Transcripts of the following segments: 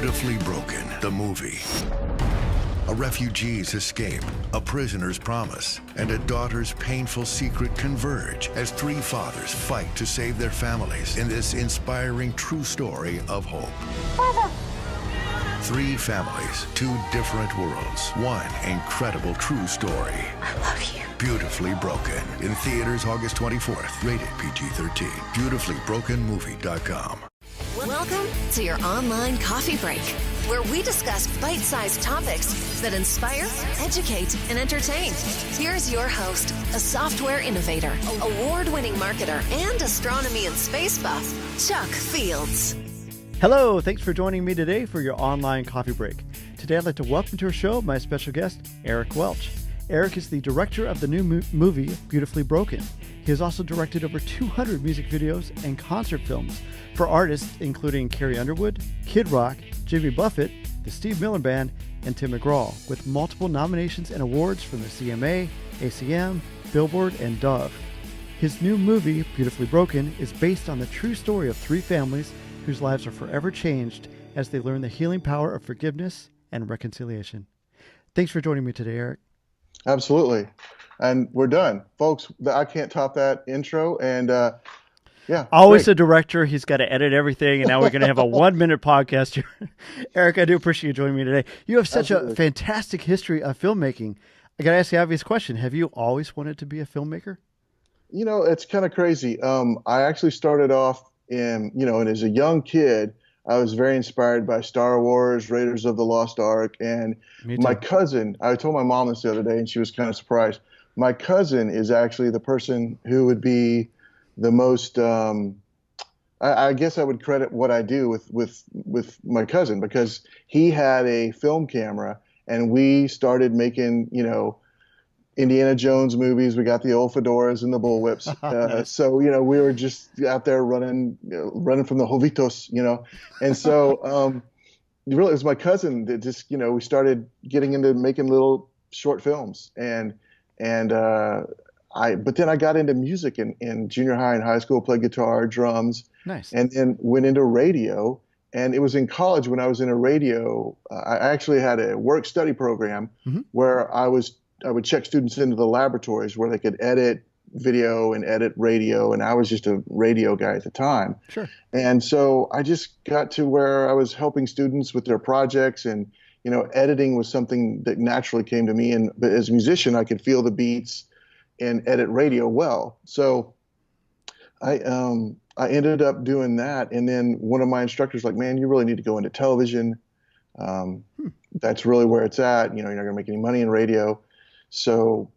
Beautifully Broken, the movie. A refugee's escape, a prisoner's promise, and a daughter's painful secret converge as three fathers fight to save their families in this inspiring true story of hope. Three families, two different worlds, one incredible true story. I love you. Beautifully Broken. In theaters August 24th. Rated PG-13. BeautifullyBrokenMovie.com. Welcome to your online coffee break, where we discuss bite-sized topics that inspire, educate, and entertain. Here's your host, a software innovator, award-winning marketer, and astronomy and space buff, Chuck Fields. Hello, thanks for joining me today for your online coffee break. Today I'd like to welcome to our show my special guest, Eric Welch. Eric is the director of the new movie, Beautifully Broken. He has also directed over 200 music videos and concert films for artists including Carrie Underwood, Kid Rock, Jimmy Buffett, the Steve Miller Band, and Tim McGraw, with multiple nominations and awards from the CMA, ACM, Billboard, and Dove. His new movie, Beautifully Broken, is based on the true story of three families whose lives are forever changed as they learn the healing power of forgiveness and reconciliation. Thanks for joining me today, Eric. Absolutely. And we're done. Folks, I can't top that intro. And yeah. Always great. a director. He's got to edit everything. And now we're going to have a 1-minute podcast here. Eric, I do appreciate you joining me today. You have such a fantastic history of filmmaking. I got to ask the obvious question. Have you always wanted to be a filmmaker? You know, it's kind of crazy. I actually started off and as a young kid, I was very inspired by Star Wars, Raiders of the Lost Ark, and my cousin, I told my mom this the other day and she was kind of surprised. My cousin is actually the person who would be the most, I guess I would credit what I do with my cousin, because he had a film camera and we started making, Indiana Jones movies. We got the old fedoras and the bullwhips. So, we were just out there running from the Jovitos, And so, really, it was my cousin that just, we started getting into making little short films. But then I got into music in junior high and high school, played guitar, drums. Nice. And then went into radio. And it was in college when I was in a radio, I actually had a work study program where I would check students into the laboratories where they could edit video and edit radio. And I was just a radio guy at the time. Sure. And so I just got to where I was helping students with their projects, and, editing was something that naturally came to me. But as a musician, I could feel the beats and edit radio well. So I ended up doing that. And then one of my instructors like, man, you really need to go into television. That's really where it's at. You're not going to make any money in radio. So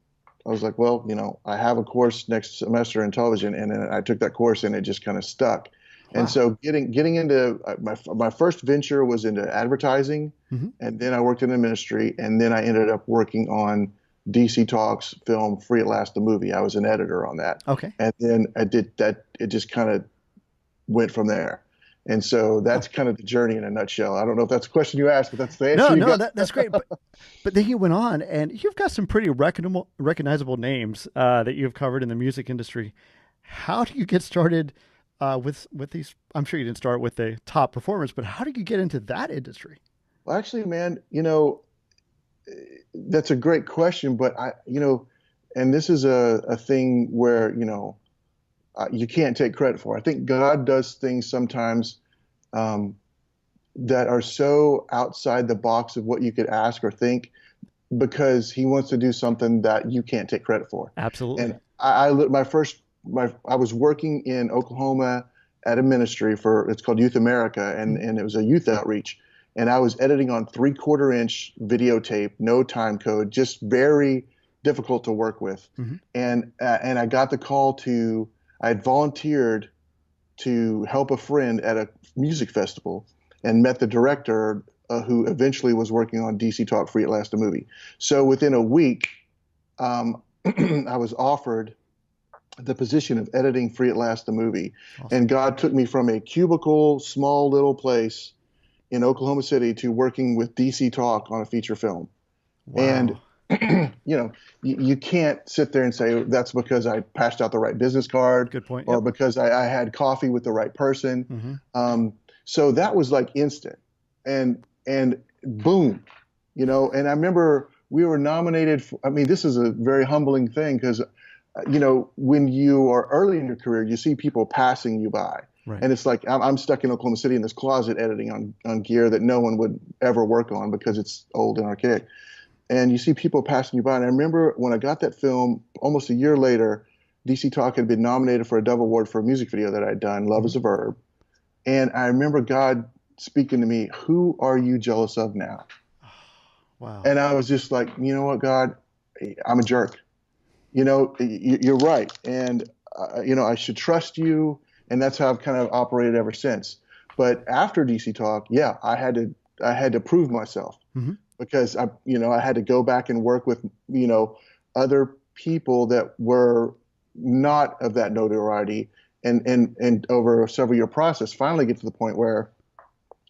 I was like, well, I have a course next semester in television, and then I took that course and it just kind of stuck. Wow. And so getting into my first venture was into advertising, and then I worked in the ministry, and then I ended up working on DC Talk's film Free at Last, the movie. I was an editor on that. Okay. And then I did that. It just kind of went from there. And so that's kind of the journey in a nutshell. I don't know if that's a question you asked, but that's the answer. No, that's great. But then you went on, and you've got some pretty recognizable names that you've covered in the music industry. How do you get started with these? I'm sure you didn't start with the top performers, but how did you get into that industry? Well, actually, man, that's a great question. But and this is a thing where, you can't take credit for. I think God does things sometimes that are so outside the box of what you could ask or think, because he wants to do something that you can't take credit for. Absolutely. And I was working in Oklahoma at a ministry it's called Youth America, and it was a youth outreach. And I was editing on 3/4-inch videotape, no time code, just very difficult to work with. And I got the call I had volunteered to help a friend at a music festival and met the director who eventually was working on DC Talk Free at Last, the movie. So within a week, I was offered the position of editing Free at Last, the movie. Awesome. And God took me from a cubicle, small little place in Oklahoma City to working with DC Talk on a feature film. Wow. And you can't sit there and say that's because I passed out the right business card. Good point. Or because I had coffee with the right person. So that was like instant. and boom, and I remember we were nominated for, I mean, this is a very humbling thing because, when you are early in your career, you see people passing you by. Right. And it's like, I'm stuck in Oklahoma City in this closet editing on gear that no one would ever work on because it's old and archaic. And you see people passing you by. And I remember when I got that film, almost a year later, DC Talk had been nominated for a Dove Award for a music video that I'd done, Love is a Verb. And I remember God speaking to me, who are you jealous of now? Wow. And I was just like, you know what, God, I'm a jerk. You're right. And, I should trust you. And that's how I've kind of operated ever since. But after DC Talk, yeah, I had to prove myself because I had to go back and work with, other people that were not of that notoriety and over a several year process, finally get to the point where,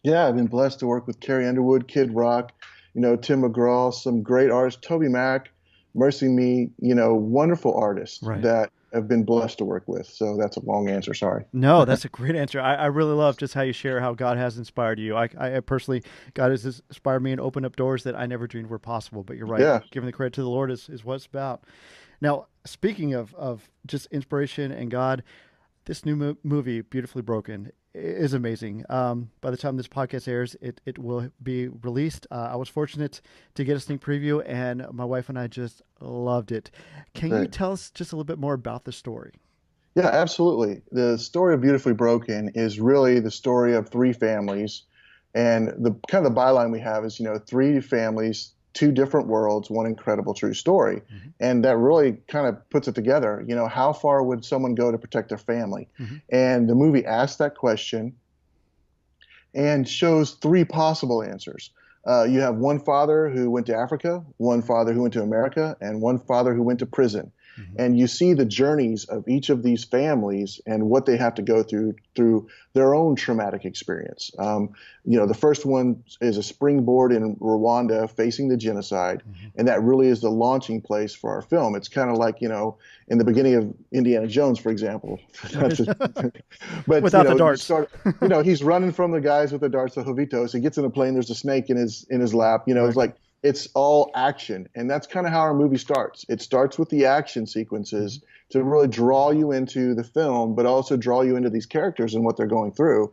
yeah, I've been blessed to work with Carrie Underwood, Kid Rock, Tim McGraw, some great artists, Toby Mac, Mercy Me, wonderful artists that have been blessed to work with. So that's a long answer. Sorry. No, that's a great answer. I really love just how you share how God has inspired you. I personally, God has inspired me and opened up doors that I never dreamed were possible. But you're right. Yeah. Giving the credit to the Lord is what it's about. Now, speaking of just inspiration and God, this new movie, Beautifully Broken, is amazing. By the time this podcast airs, it will be released. I was fortunate to get a sneak preview, and my wife and I just loved it. Can you tell us just a little bit more about the story? Yeah, absolutely. The story of Beautifully Broken is really the story of three families. And the kind of the byline we have is, three families, two different worlds, one incredible true story. And that really kind of puts it together. How far would someone go to protect their family? And the movie asks that question and shows three possible answers. You have one father who went to Africa, one father who went to America, and one father who went to prison. And you see the journeys of each of these families and what they have to go through their own traumatic experience. The first one is a springboard in Rwanda facing the genocide, and that really is the launching place for our film. It's kind of like, in the beginning of Indiana Jones, for example. But without the darts. He's running from the guys with the darts, the Jovitos. He gets in a plane, there's a snake in his lap. It's like, it's all action. And that's kind of how our movie starts. It starts with the action sequences to really draw you into the film, but also draw you into these characters and what they're going through.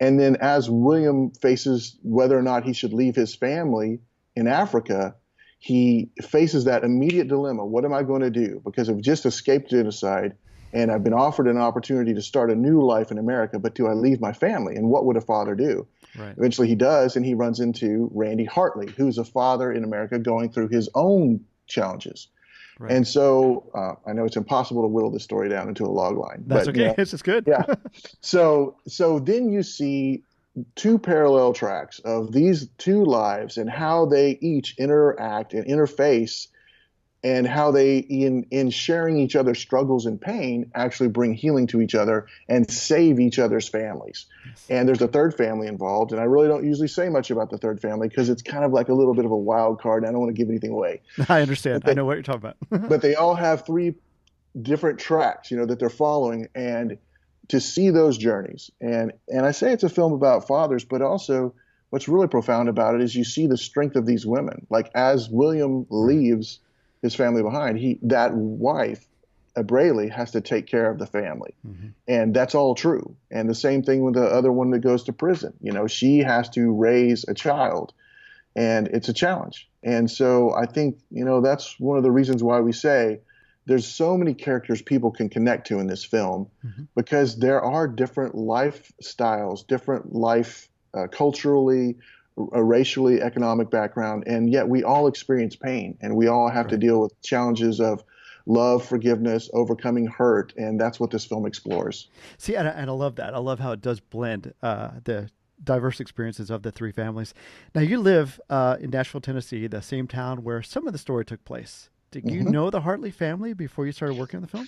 And then as William faces whether or not he should leave his family in Africa, he faces that immediate dilemma. What am I going to do? Because I've just escaped genocide and I've been offered an opportunity to start a new life in America, but do I leave my family? And what would a father do? Right. Eventually he does, and he runs into Randy Hartley, who's a father in America going through his own challenges. Right. And so I know it's impossible to whittle this story down into a log line. That's okay. This is good. Yeah. So then you see two parallel tracks of these two lives and how they each interact and interface, and how they, in sharing each other's struggles and pain, actually bring healing to each other and save each other's families. Yes. And there's a third family involved, and I really don't usually say much about the third family because it's kind of like a little bit of a wild card, and I don't want to give anything away. I understand. I know what you're talking about. But they all have three different tracks, that they're following, and to see those journeys. And I say it's a film about fathers, but also what's really profound about it is you see the strength of these women. Like as William leaves his family behind, that wife, Braley, has to take care of the family. And that's all true. And the same thing with the other one that goes to prison. She has to raise a child, and it's a challenge. And so I think, that's one of the reasons why we say there's so many characters people can connect to in this film, because there are different lifestyles, different life culturally, racially, economic background, and yet we all experience pain, and we all have to deal with challenges of love, forgiveness, overcoming hurt, and that's what this film explores. See, and I love that. I love how it does blend the diverse experiences of the three families. Now, you live in Nashville, Tennessee, the same town where some of the story took place. Did you know the Hartley family before you started working on the film?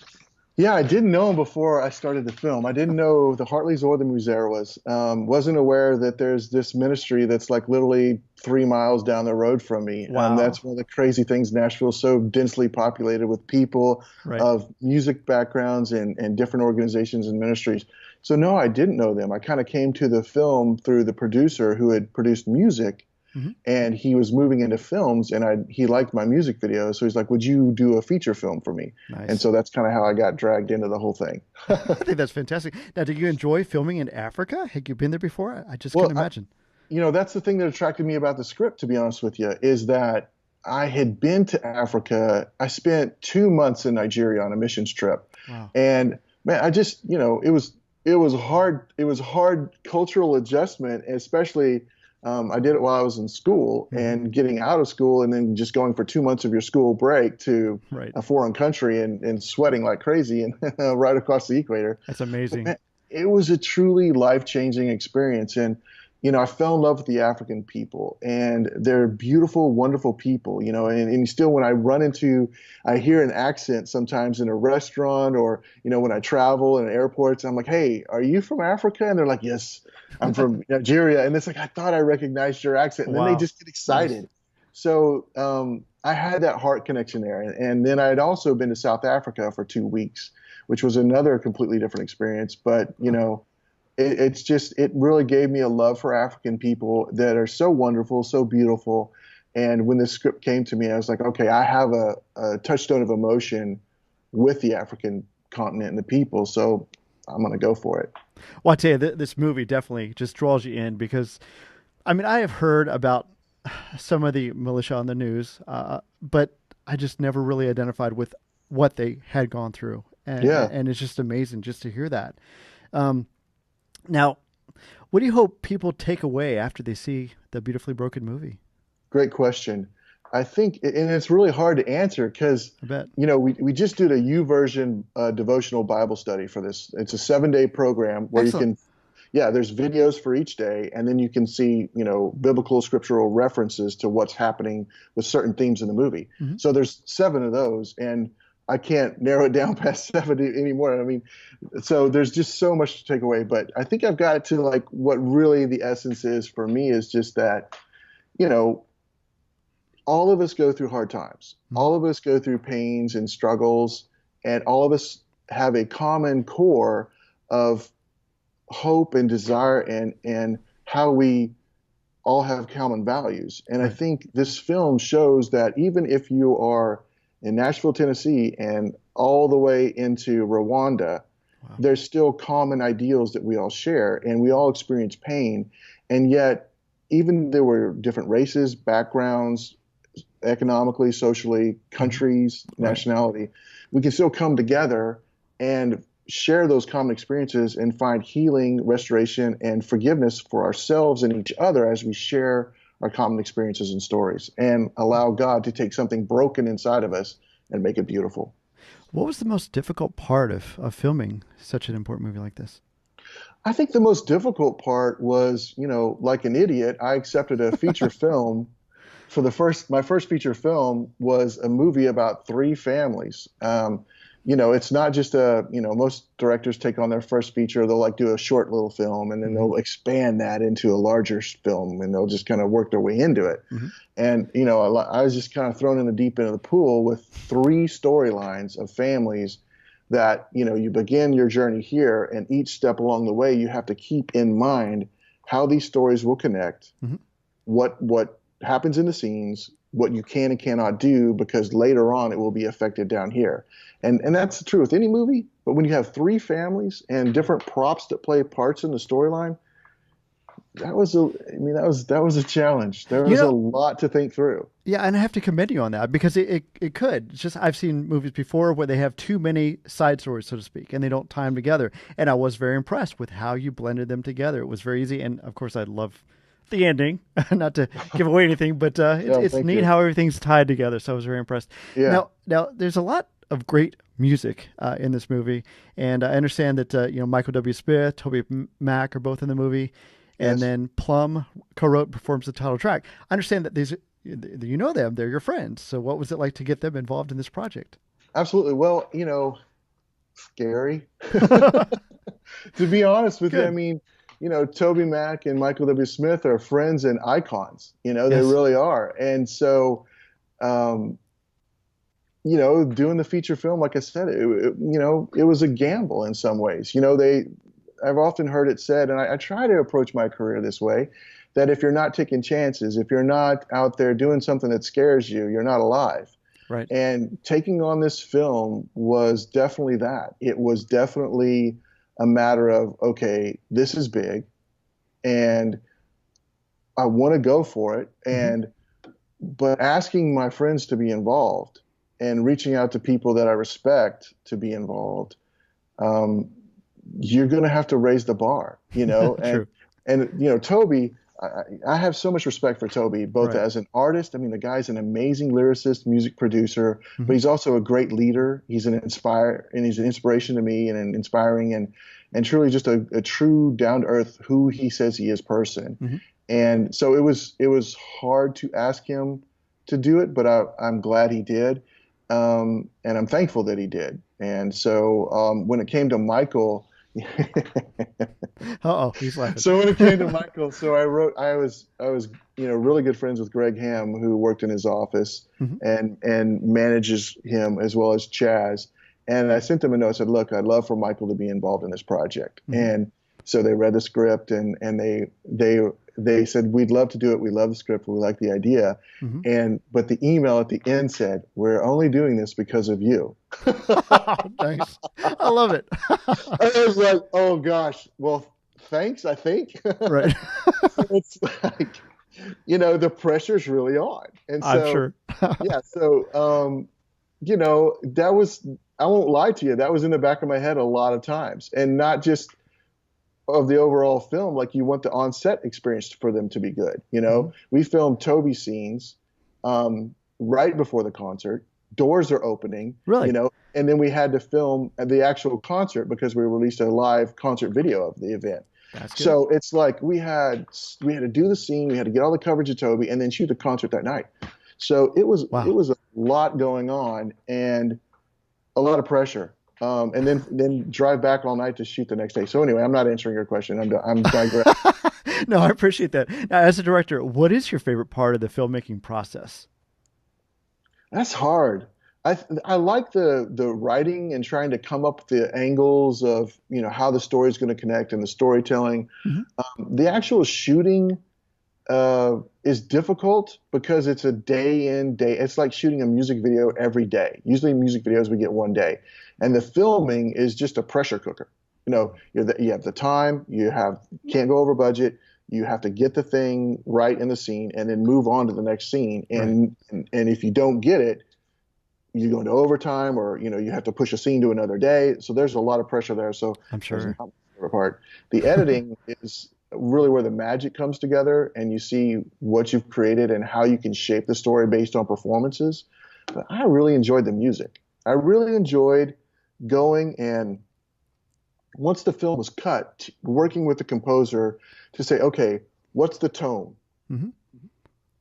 Yeah, I didn't know them before I started the film. I didn't know the Hartleys or the Muzeras. Wasn't aware that there's this ministry that's like literally 3 miles down the road from me. Wow. That's one of the crazy things. Nashville's so densely populated with people of music backgrounds and different organizations and ministries. So no, I didn't know them. I kind of came to the film through the producer who had produced music, Hmm. and he was moving into films, and he liked my music videos. So he's like, "Would you do a feature film for me?" And Nice. so that's kind of how I got dragged into the whole thing. I think that's fantastic. Now, do you enjoy filming in Africa? Have you been there before? I just Well, couldn't imagine. that's the thing that attracted me about the script, to be honest with you, is that I had been to Africa. I spent 2 months in Nigeria on a missions trip, Wow. and man, I just, it was hard. It was hard cultural adjustment, especially. I did it while I was in school, Mhm. and getting out of school and then just going for 2 months of your school break to Right. a foreign country and sweating like crazy and right across the equator. That's amazing. Man, it was a truly life-changing experience. And, I fell in love with the African people, and they're beautiful, wonderful people, and still when I hear an accent sometimes in a restaurant or, when I travel in airports, I'm like, "Hey, are you from Africa?" And they're like, "Yes, I'm from Nigeria." And it's like, I thought I recognized your accent. And then they Wow. just get Nice. excited. So I had that heart connection there. And then I had also been to South Africa for 2 weeks, which was another completely different experience. But, it really gave me a love for African people that are so wonderful, so beautiful. And when this script came to me, I was like, okay, I have a touchstone of emotion with the African continent and the people. So I'm going to go for it. Well, I tell you, this movie definitely just draws you in because, I mean, I have heard about some of the militia on the news, but I just never really identified with what they had gone through, Yeah. and it's just amazing just to hear that. Um, Now, what do you hope people take away after they see the Beautifully Broken movie? Great question. I think, and it's really hard to answer because, I bet. we just did a YouVersion devotional Bible study for this. It's a 7-day program where Excellent. there's videos for each day, and then you can see, biblical scriptural references to what's happening with certain themes in the movie. Hmm. So there's 7 of those, and I can't narrow it down past 7 anymore. I mean, so there's just so much to take away, but I think I've got it to like what really the essence is for me is just that, you know, all of us go through hard times. Hmm. All of us go through pains and struggles, and all of us have a common core of hope and desire and how we all have common values. And I Right. think this film shows that even if you are in Nashville, Tennessee, and all the way into Rwanda, Wow. there's still common ideals that we all share, and we all experience pain. And yet, even there were different races, backgrounds, economically, socially, countries, Right. nationality, we can still come together and share those common experiences and find healing, restoration, and forgiveness for ourselves and each other as we share our common experiences and stories and allow God to take something broken inside of us and make it beautiful. What was the most difficult part of filming such an important movie like this? I think the most difficult part was, like an idiot, I accepted a feature film for my first feature film was a movie about 3 families. It's not just most directors take on their first feature, they'll like do a short little film and then Mhm. they'll expand that into a larger film and they'll just kind of work their way into it. Mhm. And, I was just kind of thrown in the deep end of the pool with 3 storylines of families that, you begin your journey here, and each step along the way, you have to keep in mind how these stories will connect, Mhm. what happens in the scenes, what you can and cannot do, because later on it will be affected down here. And that's true with any movie, but when you have 3 families and different props that play parts in the storyline, that was a challenge. There You was a know, lot to think through. yeah, and I have to commend you on that because it could. It's just I've seen movies before where they have too many side stories, so to speak, and they don't tie them together. And I was very impressed with how you blended them together. It was very easy, and of course, I love the ending. Not to give away anything, but it's Thank neat you. how everything's tied together. So I was very impressed. Yeah. Now there's a lot of great music in this movie, and I understand that Michael W. Smith, Toby Mac are both in the movie. And Yes. then Plum co-wrote and performs the title track. I understand that you know them, they're your friends. So what was it like to get them involved in this project? Absolutely. Well, scary. To be honest with you, I Good. mean, Toby Mac and Michael W. Smith are friends and icons. They Yes. really are. And so, doing the feature film, like I said, it was a gamble in some ways. I've often heard it said, and I try to approach my career this way, that if you're not taking chances, if you're not out there doing something that scares you, you're not alive. Right. And taking on this film was definitely that. It was definitely a matter of, okay, this is big, and I want to go for it. And but asking my friends to be involved and reaching out to people that I respect to be involved, you're going to have to raise the bar, and Toby, I have so much respect for Toby, both as an artist. I mean, the guy's an amazing lyricist, music producer, but he's also a great leader. He's an inspiration to me, and an inspiring and truly just a true down to earth, who he says he is person. And so it was hard to ask him to do it, but I'm glad he did. And I'm thankful that he did. And so when it came to Michael, he's laughing. So when it came to Michael, I was really good friends with Greg Ham, who worked in his office and manages him, as well as Chaz. And I sent them a note. I said, look, I'd love for Michael to be involved in this project. And so they read the script, and they said, we'd love to do it. We love the script. We like the idea. But the email at the end said, we're only doing this because of you. Nice. I love it. I was like, oh gosh, well, thanks, I think. Right. So it's like, the pressure's really on. And so, I'm sure. yeah. So, that was, I won't lie to you, that was in the back of my head a lot of times, and not just of the overall film. Like, you want the on-set experience for them to be good. We filmed Toby scenes right before the concert. Doors are opening, really? And then we had to film the actual concert because we released a live concert video of the event. That's good. So it's like we had to do the scene, we had to get all the coverage of Toby, and then shoot the concert that night. So it was a lot going on and a lot of pressure. And then drive back all night to shoot the next day. So anyway, I'm not answering your question. I'm digressing. No, I appreciate that. Now, as a director, what is your favorite part of the filmmaking process? That's hard. I like the writing and trying to come up with the angles of how the story is going to connect and the storytelling. The actual shooting is difficult because it's a day in, day. It's like shooting a music video every day. Usually music videos we get one day, and the filming is just a pressure cooker. You have the time, can't go over budget. You have to get the thing right in the scene and then move on to the next scene. And if you don't get it, you go into overtime, or you have to push a scene to another day. So there's a lot of pressure there. So I'm sure. That's not my favorite part. The editing is really where the magic comes together, and you see what you've created and how you can shape the story based on performances. But I really enjoyed the music. I really enjoyed going and, once the film was cut, working with the composer to say, okay, what's the tone?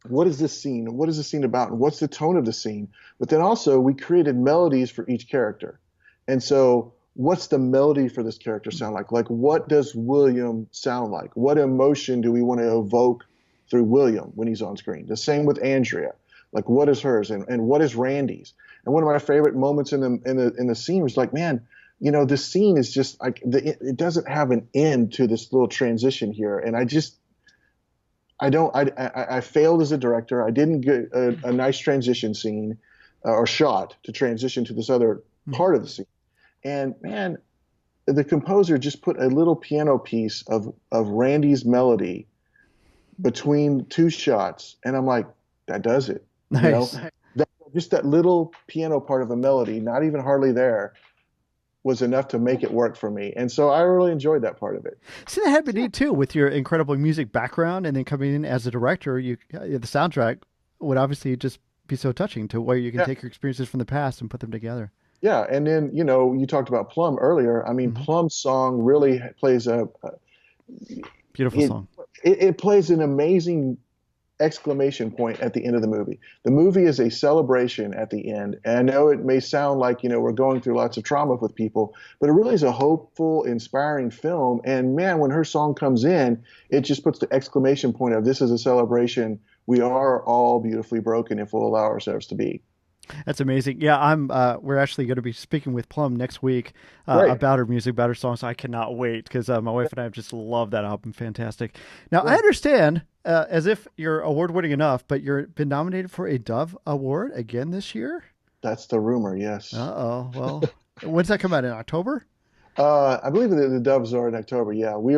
What is this scene? What is the scene about? And what's the tone of the scene? But then also we created melodies for each character. And so what's the melody for this character sound like? Like, what does William sound like? What emotion do we want to evoke through William when he's on screen? The same with Andrea. Like, what is hers and what is Randy's? And one of my favorite moments in the scene was like, man, this scene is just like, it doesn't have an end to this little transition here. And I failed as a director. I didn't get a nice transition scene or shot to transition to this other part of the scene. And man, the composer just put a little piano piece of Randy's melody between two shots. And I'm like, that does it. Nice. Just that little piano part of the melody, not even hardly there, was enough to make it work for me. And so I really enjoyed that part of it. See, that had been neat too, with your incredible music background, and then coming in as a director, the soundtrack would obviously just be so touching to where you can take your experiences from the past and put them together. Yeah. And then, you talked about Plum earlier. I mean, Plum's song really plays a beautiful song. It plays an amazing exclamation point at the end of the movie. The movie is a celebration at the end. And I know it may sound like, we're going through lots of trauma with people, but it really is a hopeful, inspiring film. And man, when her song comes in, it just puts the exclamation point of, this is a celebration. We are all beautifully broken if we'll allow ourselves to be. That's amazing. Yeah, we're actually going to be speaking with Plum next week Great. about her music, about her songs. So I cannot wait because my wife and I have just loved that album. Fantastic. Now, I understand, as if you're award-winning enough, but you've been nominated for a Dove Award again this year? That's the rumor, yes. Uh-oh. Well, when's that come out, in October? I believe the Doves are in October. Yeah, we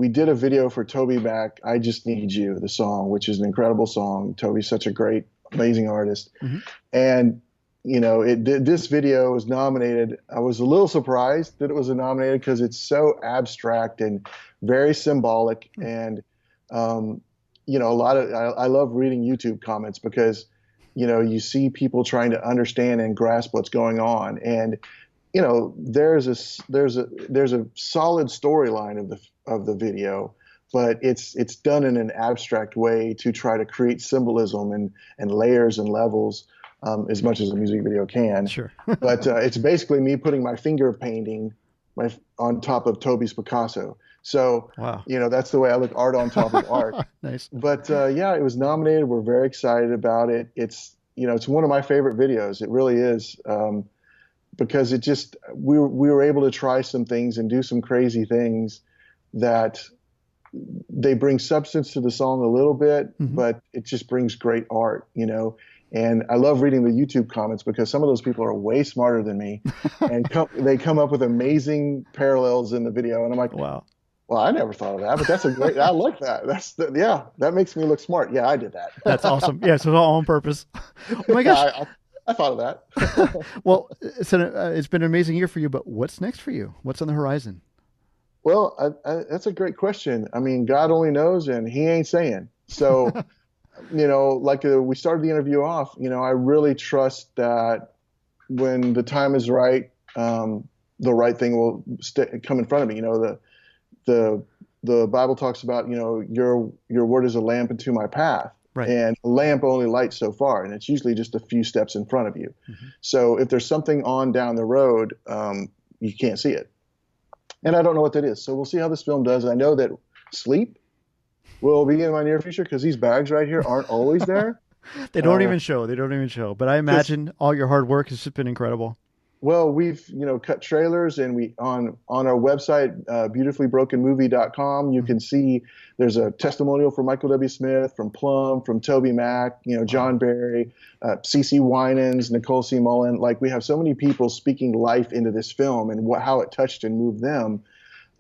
did a video for Toby Mac, "I Just Need You," the song, which is an incredible song. Toby's such a great, amazing artist. Mm-hmm. And, this video was nominated. I was a little surprised that it was nominated because it's so abstract and very symbolic. And, I love reading YouTube comments because, you see people trying to understand and grasp what's going on. And, there's a solid storyline of the video, but it's done in an abstract way to try to create symbolism and layers and levels, as much as a music video can. Sure. But it's basically me putting my finger painting on top of Toby's Picasso. So, wow. That's the way I look, art on top of art. Nice. But it was nominated. We're very excited about it. It's one of my favorite videos. It really is. Because we were able to try some things and do some crazy things that they bring substance to the song a little bit, mm-hmm. but it just brings great art, And I love reading the YouTube comments because some of those people are way smarter than me, and they come up with amazing parallels in the video, and I'm like, wow. Well, I never thought of that, but that's I like that. That makes me look smart. Yeah, I did that. That's awesome. Yeah, so all on purpose. Oh my gosh. I thought of that. Well, it's been an amazing year for you, but what's next for you? What's on the horizon? Well, that's a great question. I mean, God only knows, and he ain't saying. So, like we started the interview off, I really trust that when the time is right, the right thing will come in front of me. The Bible talks about, your word is a lamp unto my path. Right. And a lamp only lights so far, and it's usually just a few steps in front of you. Mm-hmm. So if there's something on down the road, you can't see it. And I don't know what that is. So we'll see how this film does. I know that sleep will be in my near future because these bags right here aren't always there. They don't even show. But I imagine all your hard work has just been incredible. Well, we've, cut trailers, and we on our website, beautifullybrokenmovie.com, you can see there's a testimonial from Michael W. Smith, from Plum, from Toby Mac, John Barry, CeCe Winans, Nicole C. Mullen. Like, we have so many people speaking life into this film and how it touched and moved them.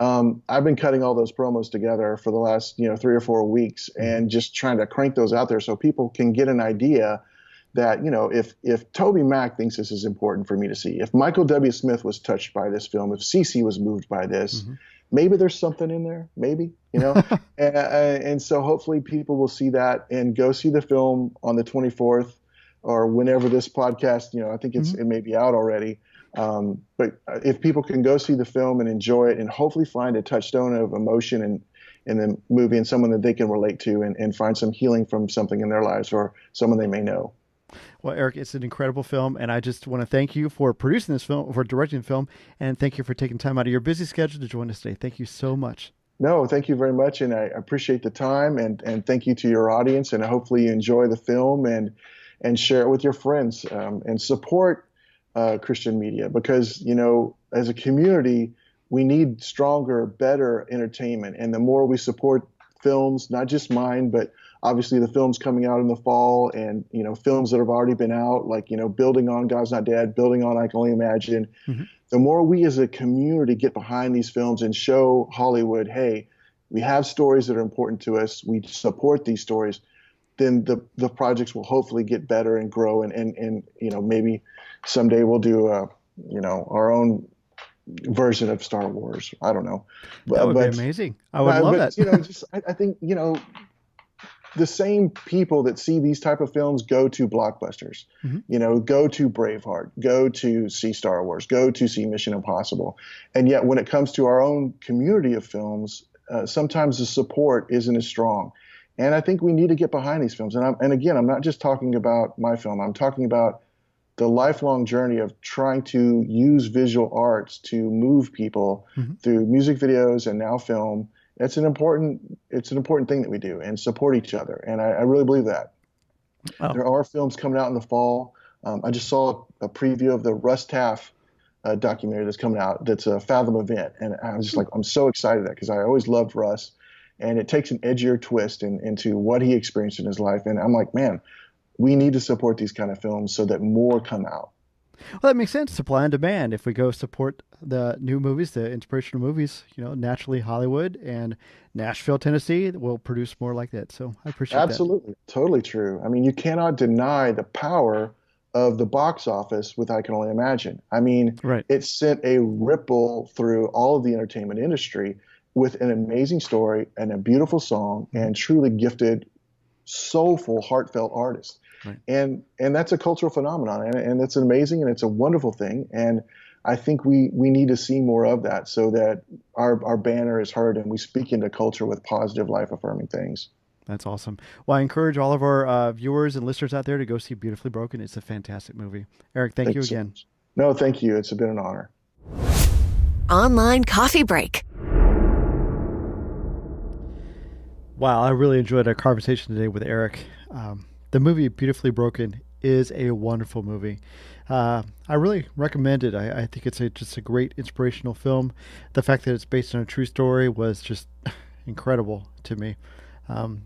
I've been cutting all those promos together for the last, 3 or 4 weeks and just trying to crank those out there so people can get an idea that, if Toby Mac thinks this is important for me to see, if Michael W. Smith was touched by this film, if CeCe was moved by this, mm-hmm. maybe there's something in there, maybe, and so hopefully people will see that and go see the film on the 24th or whenever this podcast, I think mm-hmm. it may be out already. But if people can go see the film and enjoy it and hopefully find a touchstone of emotion in the movie and someone that they can relate to and find some healing from something in their lives or someone they may know. Well, Eric, it's an incredible film, and I just want to thank you for producing this film, for directing the film, and thank you for taking time out of your busy schedule to join us today. Thank you so much. No, thank you very much, and I appreciate the time, and thank you to your audience, and hopefully you enjoy the film and share it with your friends and support Christian media because, as a community, we need stronger, better entertainment, and the more we support films, not just mine, but obviously the films coming out in the fall and, films that have already been out, like, Building on God's Not Dead, Building on I Can Only Imagine. Mm-hmm. The more we as a community get behind these films and show Hollywood, hey, we have stories that are important to us, we support these stories, then the projects will hopefully get better and grow and maybe someday we'll do our own version of Star Wars. I don't know. That would be amazing. I would love that. I think, the same people that see these type of films go to blockbusters, mm-hmm. Go to Braveheart, go to see Star Wars, go to see Mission Impossible. And yet when it comes to our own community of films, sometimes the support isn't as strong. And I think we need to get behind these films. And again, I'm not just talking about my film. I'm talking about the lifelong journey of trying to use visual arts to move people mm-hmm. through music videos and now film. It's an important thing that we do and support each other. And I really believe that. Oh. There are films coming out in the fall. I just saw a preview of the Russ Taff documentary that's coming out. That's a Fathom event, and I was just like, I'm so excited because I always loved Russ, and it takes an edgier twist into what he experienced in his life, and I'm like, man, we need to support these kind of films so that more come out. Well, that makes sense. Supply and demand. If we go support the new movies, the inspirational movies, naturally Hollywood and Nashville, Tennessee will produce more like that. So I appreciate that. Absolutely. Totally true. I mean, you cannot deny the power of the box office with I Can Only Imagine. I mean, right. It sent a ripple through all of the entertainment industry with an amazing story and a beautiful song and truly gifted, soulful, heartfelt artist. Right. And that's a cultural phenomenon, and it's amazing, and it's a wonderful thing. And I think we need to see more of that so that our banner is heard and we speak into culture with positive, life-affirming things. That's awesome. Well, I encourage all of our viewers and listeners out there to go see Beautifully Broken. It's a fantastic movie. Eric, thank you again. No, thank you. It's been an honor. Online coffee break. Wow, I really enjoyed our conversation today with Eric. The movie Beautifully Broken is a wonderful movie. I really recommend it. I think it's just a great inspirational film. The fact that it's based on a true story was just incredible to me.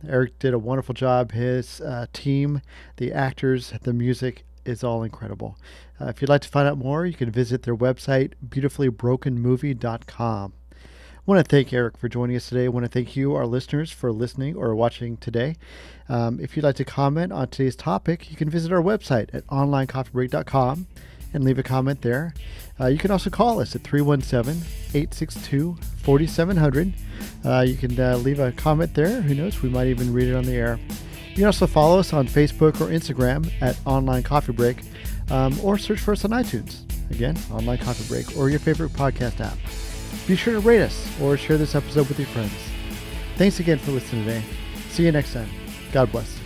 Eric did a wonderful job. His team, the actors, the music is all incredible. If you'd like to find out more, you can visit their website, beautifullybrokenmovie.com. I want to thank Eric for joining us today. I want to thank you, our listeners, for listening or watching today. If you'd like to comment on today's topic, you can visit our website at onlinecoffeebreak.com and leave a comment there. You can also call us at 317-862-4700. You can leave a comment there. Who knows? We might even read it on the air. You can also follow us on Facebook or Instagram at Online Coffee Break, or search for us on iTunes. Again, Online Coffee Break, or your favorite podcast app. Be sure to rate us or share this episode with your friends. Thanks again for listening today. See you next time. God bless.